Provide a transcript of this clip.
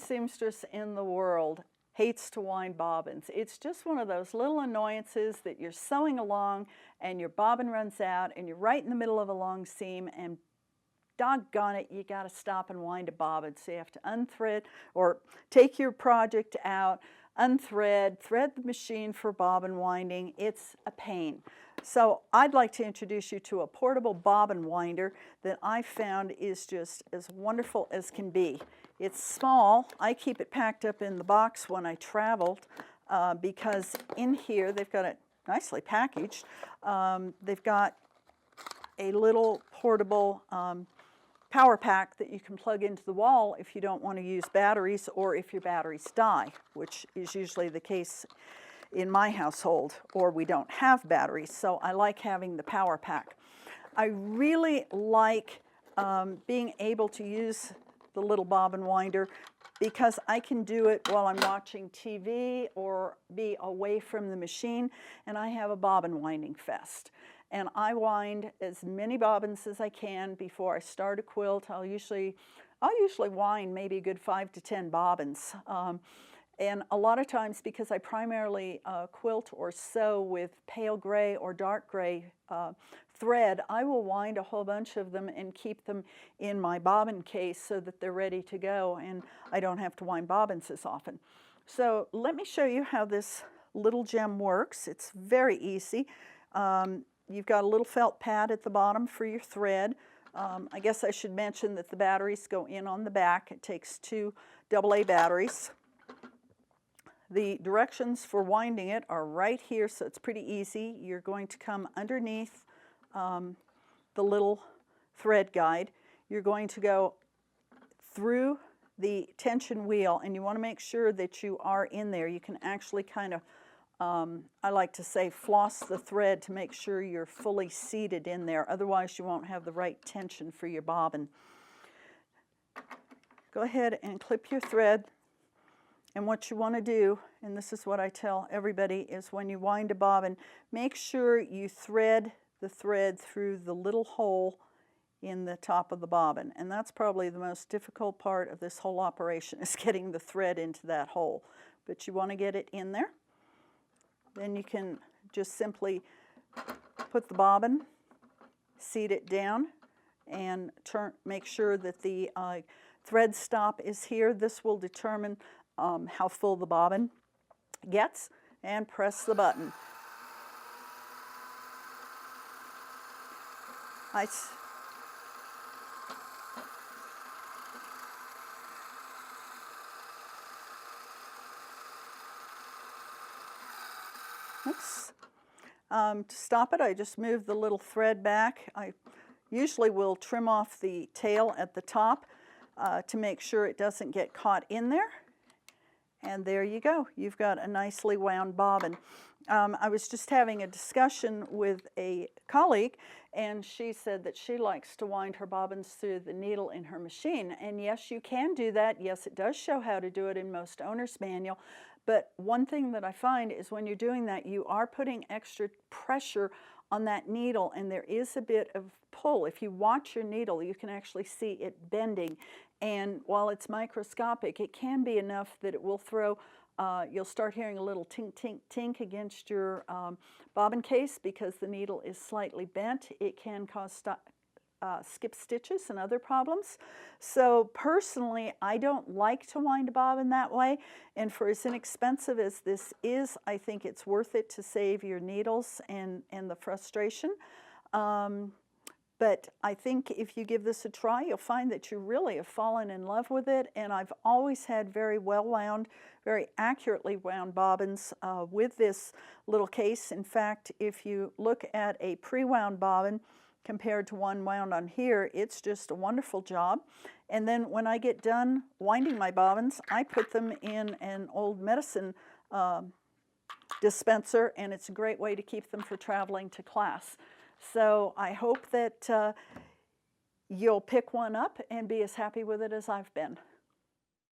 seamstress in the world hates to wind bobbins. It's just one of those little annoyances that you're sewing along and your bobbin runs out and you're right in the middle of a long seam, and doggone it, you got to stop and wind a bobbin. So you have to unthread or take your project out, unthread, thread the machine for bobbin winding. It's a pain. So I'd like to introduce you to a portable bobbin winder that I found is just as wonderful as can be. It's small. I keep it packed up in the box when I traveled because in here they've got it nicely packaged. They've got a little portable power pack that you can plug into the wall if you don't want to use batteries, or if your batteries die, which is usually the case in my household, or we don't have batteries, so I like having the power pack. I really like being able to use the little bobbin winder because I can do it while I'm watching TV or be away from the machine, and I have a bobbin winding fest. And I wind as many bobbins as I can before I start a quilt. I'll usually wind maybe a good 5 to 10 bobbins. And a lot of times, because I primarily quilt or sew with pale gray or dark gray thread, I will wind a whole bunch of them and keep them in my bobbin case so that they're ready to go and I don't have to wind bobbins as often. So let me show you how this little gem works. It's very easy. You've got a little felt pad at the bottom for your thread. I guess I should mention that the batteries go in on the back. It takes 2 AA batteries. The directions for winding it are right here, so it's pretty easy. You're going to come underneath the little thread guide. You're going to go through the tension wheel, and you want to make sure that you are in there. You can actually kind of, I like to say, floss the thread to make sure you're fully seated in there. Otherwise, you won't have the right tension for your bobbin. Go ahead and clip your thread. And what you want to do, and this is what I tell everybody, is when you wind a bobbin, make sure you thread the thread through the little hole in the top of the bobbin. And that's probably the most difficult part of this whole operation, is getting the thread into that hole. But you want to get it in there. Then you can just simply put the bobbin, seat it down, and make sure that the thread stop is here. This will determine how full the bobbin gets, and press the button. Oops. To stop it, I just move the little thread back. I usually will trim off the tail at the top to make sure it doesn't get caught in there. And there you go. You've got a nicely wound bobbin. I was just having a discussion with a colleague, and she said that she likes to wind her bobbins through the needle in her machine. And yes, you can do that. Yes, it does show how to do it in most owner's manual. But one thing that I find is when you're doing that, you are putting extra pressure on that needle, and there is a bit of pull. If you watch your needle, you can actually see it bending. And while it's microscopic, it can be enough that it will throw, you'll start hearing a little tink, tink, tink against your bobbin case because the needle is slightly bent. It can cause skip stitches and other problems. So personally, I don't like to wind a bobbin that way. And for as inexpensive as this is, I think it's worth it to save your needles and the frustration. But I think if you give this a try, you'll find that you really have fallen in love with it. And I've always had very well wound, very accurately wound bobbins with this little case. In fact, if you look at a pre-wound bobbin compared to one wound on here, it's just a wonderful job. And then when I get done winding my bobbins, I put them in an old medicine dispenser, and it's a great way to keep them for traveling to class. So I hope that you'll pick one up and be as happy with it as I've been.